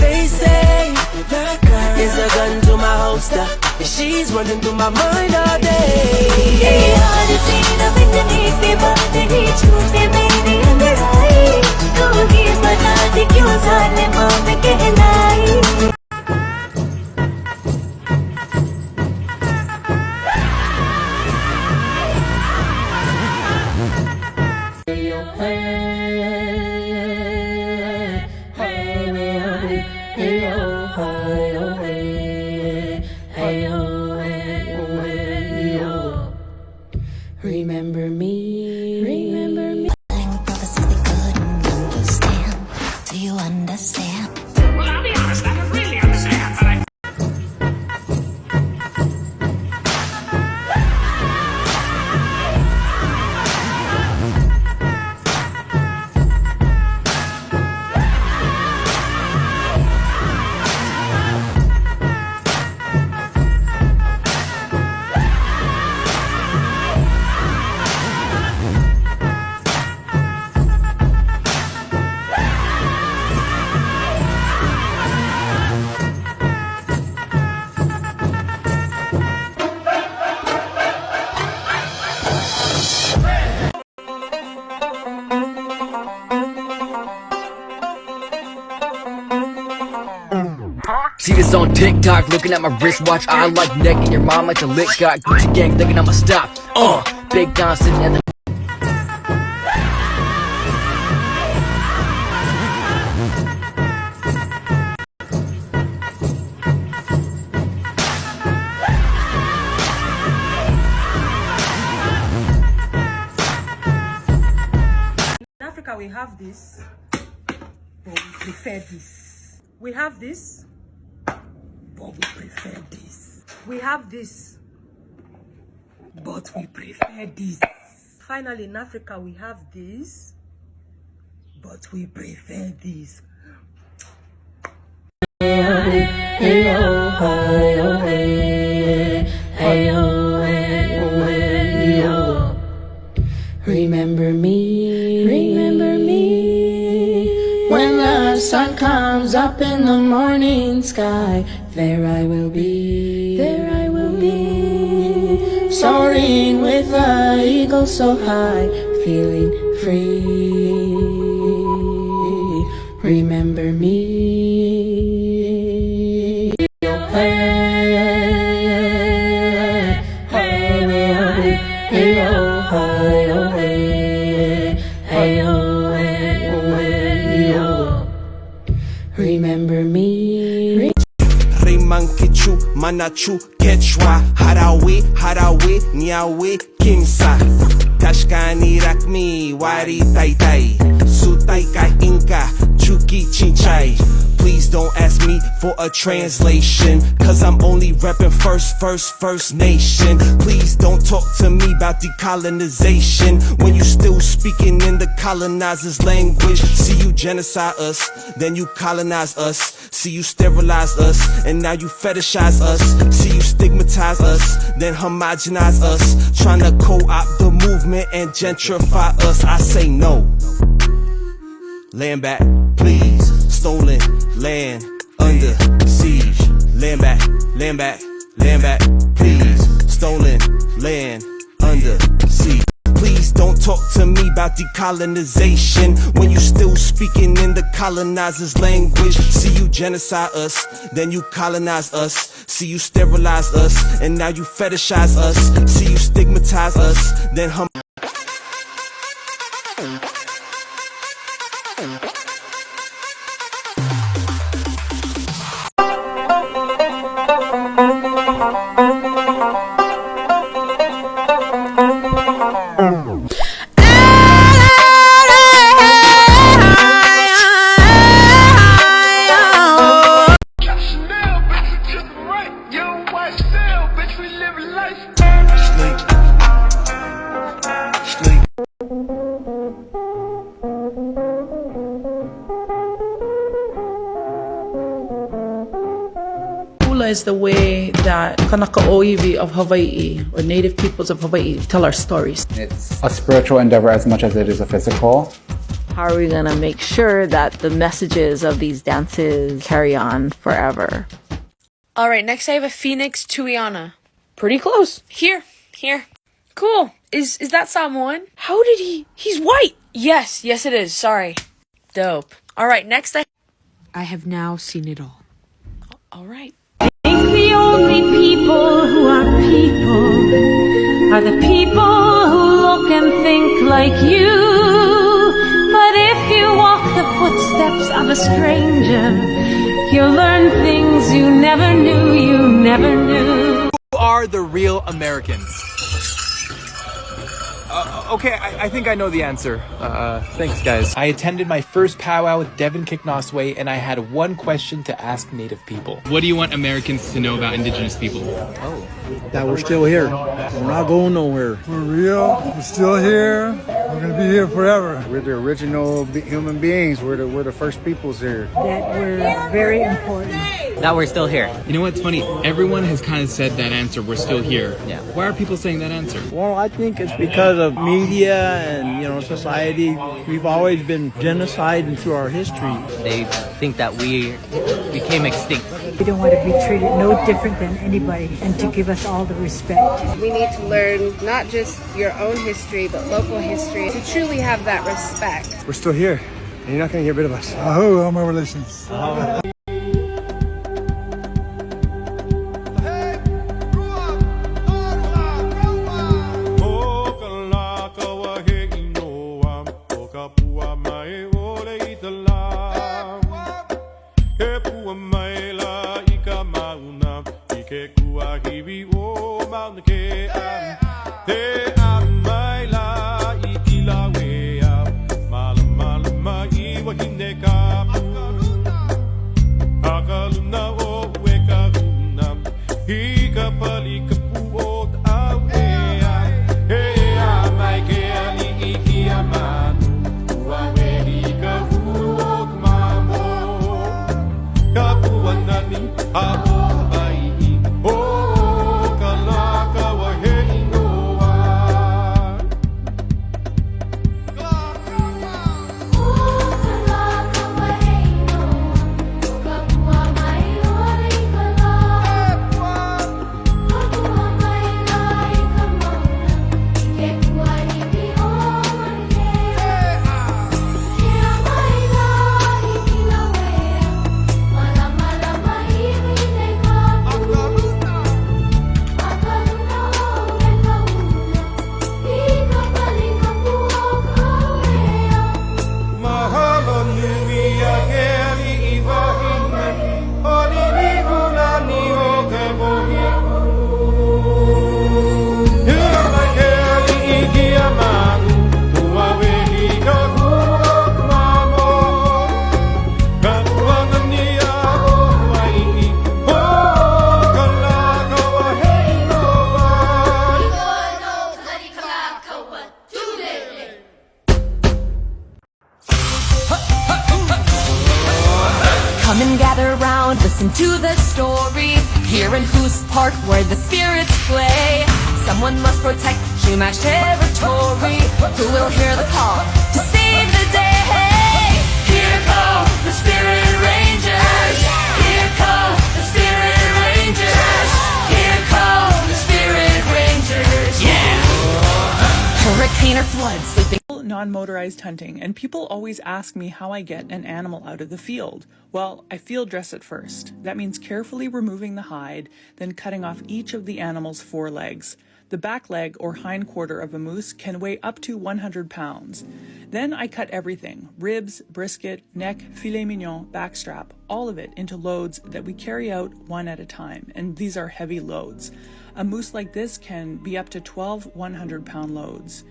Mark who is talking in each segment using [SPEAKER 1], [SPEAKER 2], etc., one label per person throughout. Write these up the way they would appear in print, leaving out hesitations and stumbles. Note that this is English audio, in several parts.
[SPEAKER 1] They say that girl is a gun to my holster, and she's running through my mind all day.
[SPEAKER 2] Remember me, remember me. Prophecies they couldn't understand. Do you understand?
[SPEAKER 3] Well, I'll be honest, I don't really understand, but I...
[SPEAKER 4] See this on TikTok, looking at my wristwatch. I like necking your mom like a lick. Got Gucci gang thinking I'ma stop. Big Don sitting at the...
[SPEAKER 5] In Africa, we have this, but we prefer this. We have this, but we prefer this. We have this, but we prefer this. Finally, in Africa, we have this, but we prefer this.
[SPEAKER 2] Remember me, remember me. When the sun comes up in the morning sky, there I will be, there I will be. Soaring with the eagle so high, feeling free. Remember me. Remember me.
[SPEAKER 6] Rimankichu, Manachu, Quechua, Harawi, Niawi, Kimsa. Tashkani Rakmi, Wari Taitai, Sutaika Inka, Chuki Chinchai. Please don't ask me for a translation, cause I'm only reppin' First Nation. Please don't talk to me about decolonization when you still speaking in the colonizer's language. See you genocide us, then you colonize us. See you sterilize us, and now you fetishize us. See you stigmatize us, then homogenize us. Tryna co-opt the movement and gentrify us. I say no. Land back, please. Stolen land under siege. Land back, land back, land back, please. Stolen land under siege. Please don't talk to me about decolonization when you still speaking in the colonizer's language. See you genocide us, then you colonize us. See you sterilize us, and now you fetishize us. See you stigmatize us, then
[SPEAKER 7] is the way that Kanaka Oiwi of Hawaii, or native peoples of Hawaii, tell our stories.
[SPEAKER 8] It's a spiritual endeavor as much as it is a physical.
[SPEAKER 2] How are we gonna make sure that the messages of these dances carry on forever?
[SPEAKER 8] All right, next I have a Phoenix Tuiana.
[SPEAKER 2] Pretty close.
[SPEAKER 8] Here. Cool. Is that Samoan? How did he's white. Yes, it is. Sorry. Dope. All right, next I have now seen it all. All right.
[SPEAKER 5] The only people who are the people who look and think like you. But if you walk the footsteps of a stranger, you'll learn things you never knew.
[SPEAKER 9] Who are the real Americans? Okay, I think I know the answer. Thanks, guys. I attended my first powwow with Devin Kicknosway, and I had one question to ask Native people. What do you want Americans to know about Indigenous people?
[SPEAKER 10] That we're still here. We're not going nowhere.
[SPEAKER 11] We're real. We're still here. We're gonna be here forever.
[SPEAKER 10] We're the original human beings. We're the first peoples here.
[SPEAKER 5] That we're very important.
[SPEAKER 12] That we're still here.
[SPEAKER 9] You know what's funny? Everyone has kind of said that answer, we're still here.
[SPEAKER 12] Yeah.
[SPEAKER 9] Why are people saying that answer?
[SPEAKER 10] Well, I think it's because of media and, society. We've always been genocided through our history.
[SPEAKER 12] They think that we became extinct.
[SPEAKER 5] We don't want to be treated no different than anybody, and to give us all the respect.
[SPEAKER 13] We need to learn not just your own history, but local history to truly have that respect.
[SPEAKER 10] We're still here, and you're not going to get rid of us.
[SPEAKER 11] Aho, all my relations.
[SPEAKER 1] Come and gather round, listen to the story. Here in whose park where the spirits play. Someone must protect Chumash territory. Who will hear the call to save the day? Here come the Spirit Rangers. Here come the Spirit Rangers. Here come the Spirit Rangers. Yeah. Hurricane or flood, sleeping.
[SPEAKER 7] Non-motorized hunting, and people always ask me how I get an animal out of the field. Well, I field dress it first. That means carefully removing the hide, then cutting off each of the animal's forelegs. The back leg or hind quarter of a moose can weigh up to 100 pounds. Then I cut everything, ribs, brisket, neck, filet mignon, backstrap, all of it into loads that we carry out one at a time, and these are heavy loads. A moose like this can be up to 12 100-pound loads.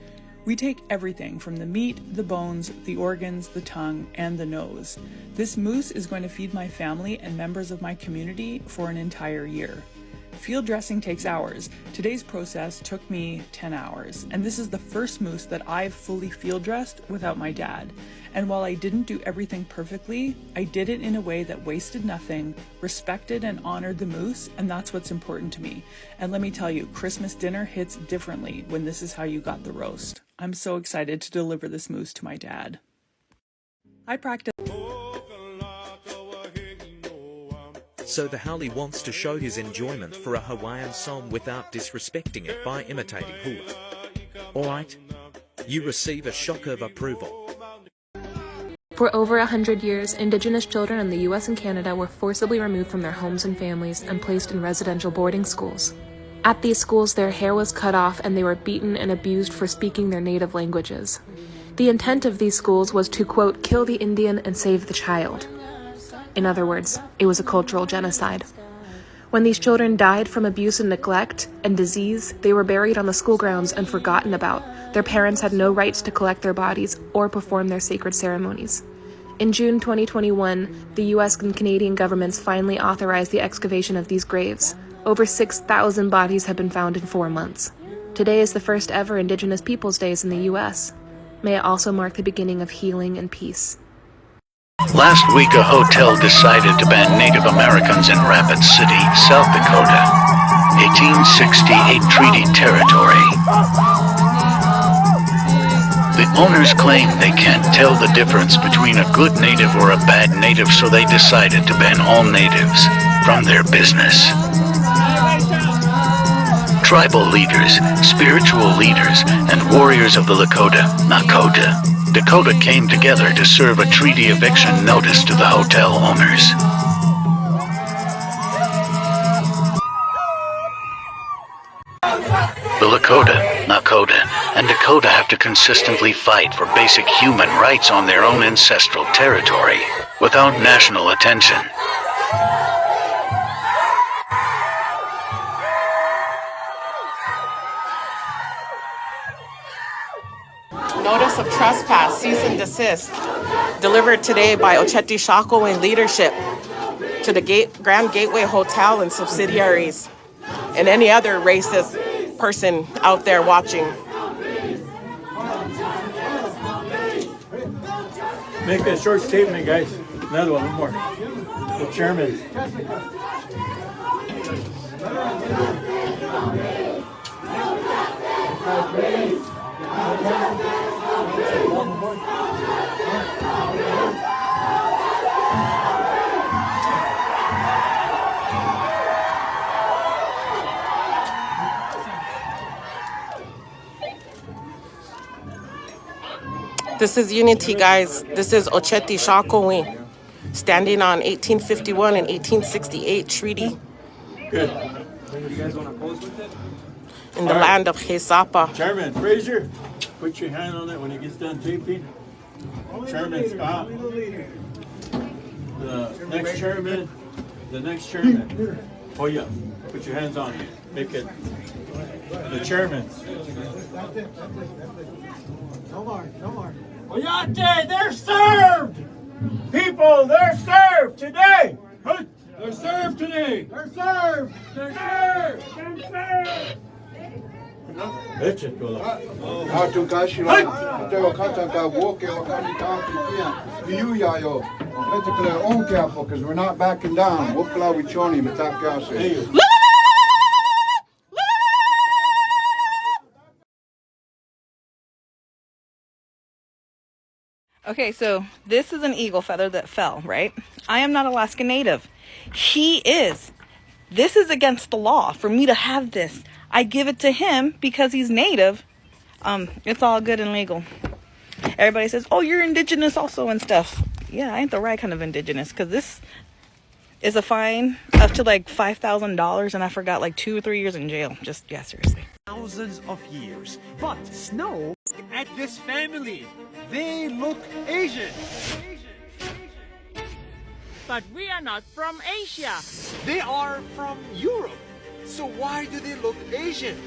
[SPEAKER 7] We take everything from the meat, the bones, the organs, the tongue, and the nose. This moose is going to feed my family and members of my community for an entire year. Field dressing takes hours. Today's process took me 10 hours, and this is the first moose that I've fully field dressed without my dad. And while I didn't do everything perfectly, I did it in a way that wasted nothing, respected and honored the moose, and that's what's important to me. And let me tell you, Christmas dinner hits differently when this is how you got the roast. I'm so excited to deliver this moose to my dad. I practice.
[SPEAKER 14] So the Howley wants to show his enjoyment for a Hawaiian song without disrespecting it by imitating hula. Alright? You receive a shock of approval.
[SPEAKER 15] For over 100 years, Indigenous children in the US and Canada were forcibly removed from their homes and families and placed in residential boarding schools. At these schools, their hair was cut off and they were beaten and abused for speaking their native languages. The intent of these schools was to, quote, kill the Indian and save the child. In other words, it was a cultural genocide. When these children died from abuse and neglect and disease, they were buried on the school grounds and forgotten about. Their parents had no rights to collect their bodies or perform their sacred ceremonies. In June 2021, the US and Canadian governments finally authorized the excavation of these graves. Over 6,000 bodies have been found in 4 months. Today is the first ever Indigenous Peoples' Days in the US. May it also mark the beginning of healing and peace.
[SPEAKER 16] Last week, a hotel decided to ban Native Americans in Rapid City, South Dakota, 1868 treaty territory. The owners claim they can't tell the difference between a good native or a bad native, so they decided to ban all natives from their business. Tribal leaders, spiritual leaders, and warriors of the Lakota, Nakota, Dakota came together to serve a treaty eviction notice to the hotel owners. The Lakota, Nakota, and Dakota have to consistently fight for basic human rights on their own ancestral territory, without national attention.
[SPEAKER 17] Notice of trespass, cease and desist, delivered today by Ocheti Shako in leadership to the Grand Gateway Hotel and subsidiaries and any other racist person out there watching.
[SPEAKER 10] Make a short statement, guys. Another one more. The chairman.
[SPEAKER 17] This is unity, guys. This is Ocheti Shakowin, standing on 1851 and 1868 treaty.
[SPEAKER 10] Good.
[SPEAKER 17] In the land of Hesapa.
[SPEAKER 10] Chairman Fraser, put your hand on it when it gets done taping. Chairman Scott. The next chairman. The next chairman. Oh yeah. Put your hands on it. Make it. The chairman. No more. Oyate, they're served! People, they're served today! They're served today! They're served! They're served! They're served!
[SPEAKER 11] Because we're not backing down.
[SPEAKER 17] Okay, so this is an eagle feather that fell, right? I am not Alaska Native. He is. This is against the law for me to have this. I give it to him because he's Native. It's all good and legal. Everybody says, oh, you're Indigenous also and stuff. Yeah, I ain't the right kind of Indigenous, because this is a fine up to like $5,000 and I forgot like 2 or 3 years in jail. Just, yeah, seriously.
[SPEAKER 18] Thousands of years. But snow at this family, they look Asian.
[SPEAKER 19] But we are not from Asia.
[SPEAKER 18] They are from Europe. So why do they look Asian?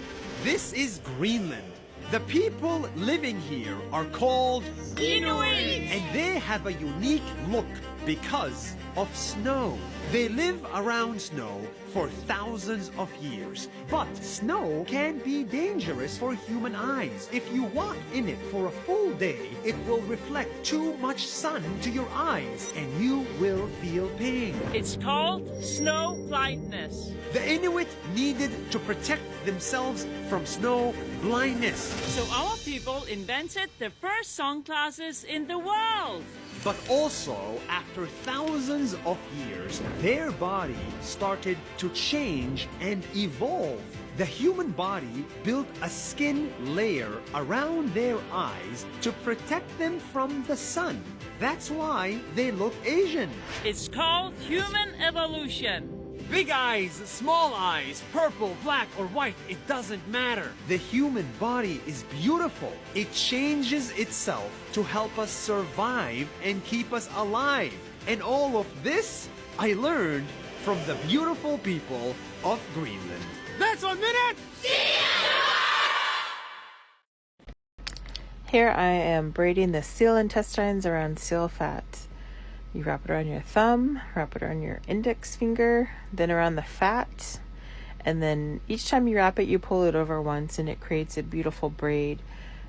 [SPEAKER 18] This is Greenland. The people living here are called
[SPEAKER 19] Inuit.
[SPEAKER 18] And they have a unique look because of snow. They live around snow for thousands of years. But snow can be dangerous for human eyes. If you walk in it for a full day, it will reflect too much sun to your eyes and you will feel pain.
[SPEAKER 19] It's called snow blindness.
[SPEAKER 18] The Inuit needed to protect themselves from snow blindness.
[SPEAKER 19] So our people invented the first sunglasses in the world.
[SPEAKER 18] But also, after thousands of years, their body started to change and evolve. The human body built a skin layer around their eyes to protect them from the sun. That's why they look Asian.
[SPEAKER 19] It's called human evolution.
[SPEAKER 10] Big eyes, small eyes, purple, black, or white, it doesn't matter.
[SPEAKER 18] The human body is beautiful. It changes itself to help us survive and keep us alive. And all of this I learned from the beautiful people of Greenland.
[SPEAKER 10] That's a minute!
[SPEAKER 17] Here I am braiding the seal intestines around seal fat. You wrap it around your thumb, wrap it around your index finger, then around the fat, and then each time you wrap it, you pull it over once and it creates a beautiful braid.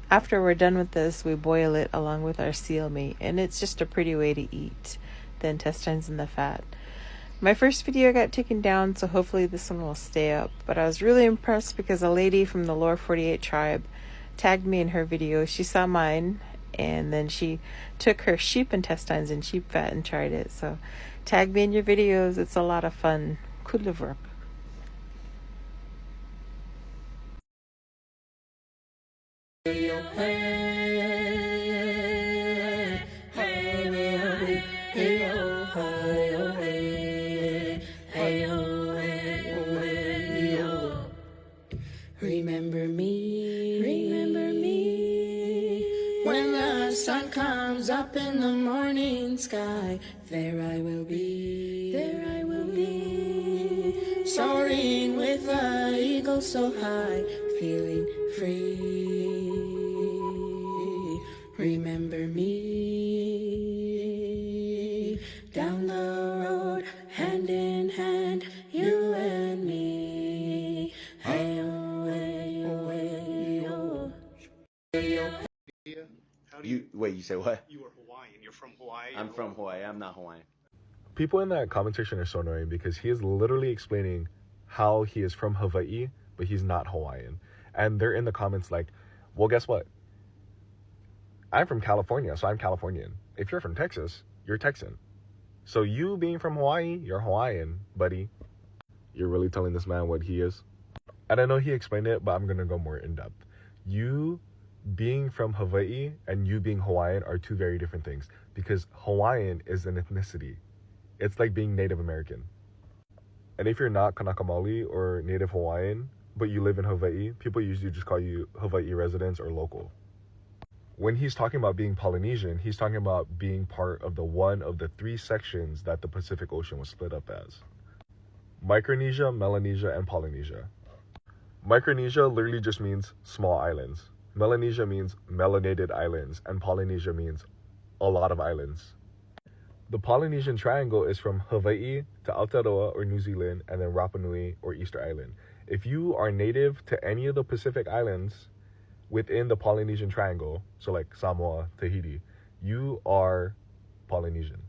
[SPEAKER 17] After we're done with this, we boil it along with our seal meat, and it's just a pretty way to eat the intestines and the fat. My first video got taken down, so hopefully this one will stay up, but I was really impressed because a lady from the Lower 48 tribe tagged me in her video. She saw mine, and then she took her sheep intestines and sheep fat and tried it. So tag me in your videos. It's a lot of fun. Cool work.
[SPEAKER 2] Remember me, when the sun comes up in the morning sky. There I will be, soaring with the eagle so high, feeling free. Remember me, down the road, hand in hand, you and me.
[SPEAKER 20] Wait, you say what?
[SPEAKER 21] You were Hawaiian. You're from Hawaii.
[SPEAKER 20] I'm from Hawaii. I'm not Hawaiian.
[SPEAKER 11] People in that comment section are so annoying because he is literally explaining how he is from Hawaii, but he's not Hawaiian. And they're in the comments like, well, guess what? I'm from California, so I'm Californian. If you're from Texas, you're Texan. So you being from Hawaii, you're Hawaiian, buddy. You're really telling this man what he is? And I know he explained it, but I'm going to go more in depth. You being from Hawaii and you being Hawaiian are two very different things, because Hawaiian is an ethnicity. It's like being Native American. And if you're not Kanaka Maoli or Native Hawaiian, but you live in Hawaii, people usually just call you Hawaii residents or local. When he's talking about being Polynesian, he's talking about being part of the one of the three sections that the Pacific Ocean was split up as: Micronesia, Melanesia, and Polynesia. Micronesia literally just means small islands. Melanesia means melanated islands, and Polynesia means a lot of islands. The Polynesian Triangle is from Hawaii to Aotearoa or New Zealand, and then Rapa Nui or Easter Island. If you are native to any of the Pacific Islands within the Polynesian Triangle, so like Samoa, Tahiti, you are Polynesian.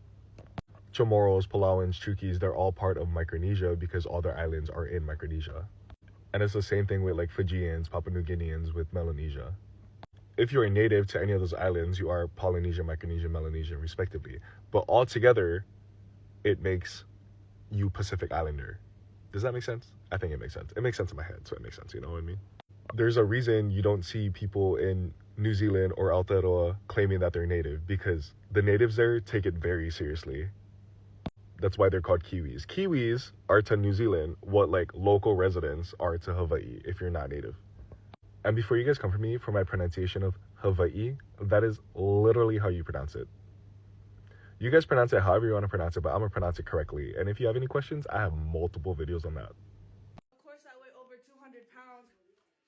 [SPEAKER 11] Chamorros, Palauans, Chukis, they're all part of Micronesia because all their islands are in Micronesia. And it's the same thing with like Fijians, Papua New Guineans with Melanesia. If you're a native to any of those islands, you are Polynesian, Micronesian, Melanesian, respectively. But all together, it makes you Pacific Islander. Does that make sense? I think it makes sense. It makes sense in my head, so it makes sense, you know what I mean? There's a reason you don't see people in New Zealand or Aotearoa claiming that they're native, because the natives there take it very seriously. That's why they're called Kiwis. Kiwis are to New Zealand what like local residents are to Hawaii if you're not native. And before you guys come for me for my pronunciation of Hawaii, that is literally how you pronounce it. You guys pronounce it however you want to pronounce it, but I'm going to pronounce it correctly. And if you have any questions, I have multiple videos on that.
[SPEAKER 5] Of course I weigh over 200 pounds.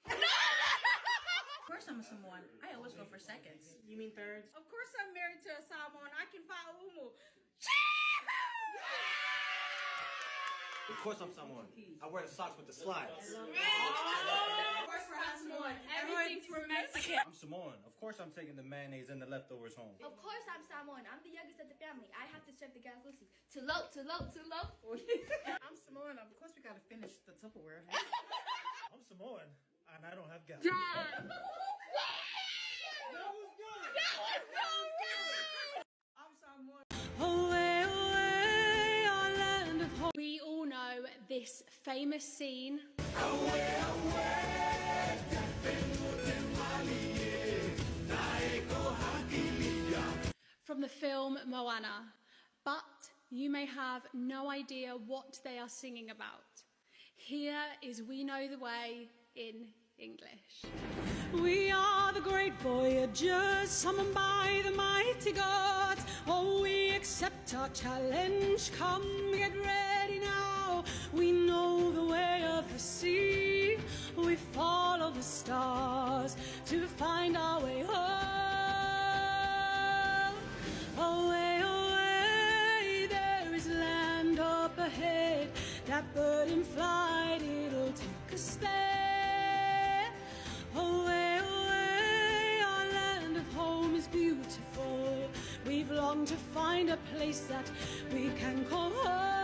[SPEAKER 5] Of course I'm a Samoan. I always go for seconds. You mean thirds? Of course I'm married to a Samoan. I can fight Umu.
[SPEAKER 22] Of course I'm Samoan. I wear the socks with the slides.
[SPEAKER 5] Of course we're not Samoan. Everything's from Mexican.
[SPEAKER 22] I'm Samoan. Of course I'm taking the mayonnaise and the leftovers home.
[SPEAKER 23] Of course I'm Samoan. I'm the youngest of the family. I have to serve the gas Lucy. Too low, too low, too low.
[SPEAKER 5] I'm Samoan. Of course we gotta finish the Tupperware.
[SPEAKER 22] I'm Samoan, and I don't have gas.
[SPEAKER 5] That was good. That was so good. I'm Samoan.
[SPEAKER 23] this famous scene from the film Moana, but you may have no idea what they are singing about. Here is We Know the Way in English.
[SPEAKER 3] We are the great voyagers, summoned by the mighty gods. Oh, we accept our challenge. Come, get ready now. We know the way of the sea. We follow the stars to find our way home. Away, away, there is land up ahead. That bird in flight, it'll take us there. Away, away, our land of home is beautiful. We've longed to find a place that we can call home.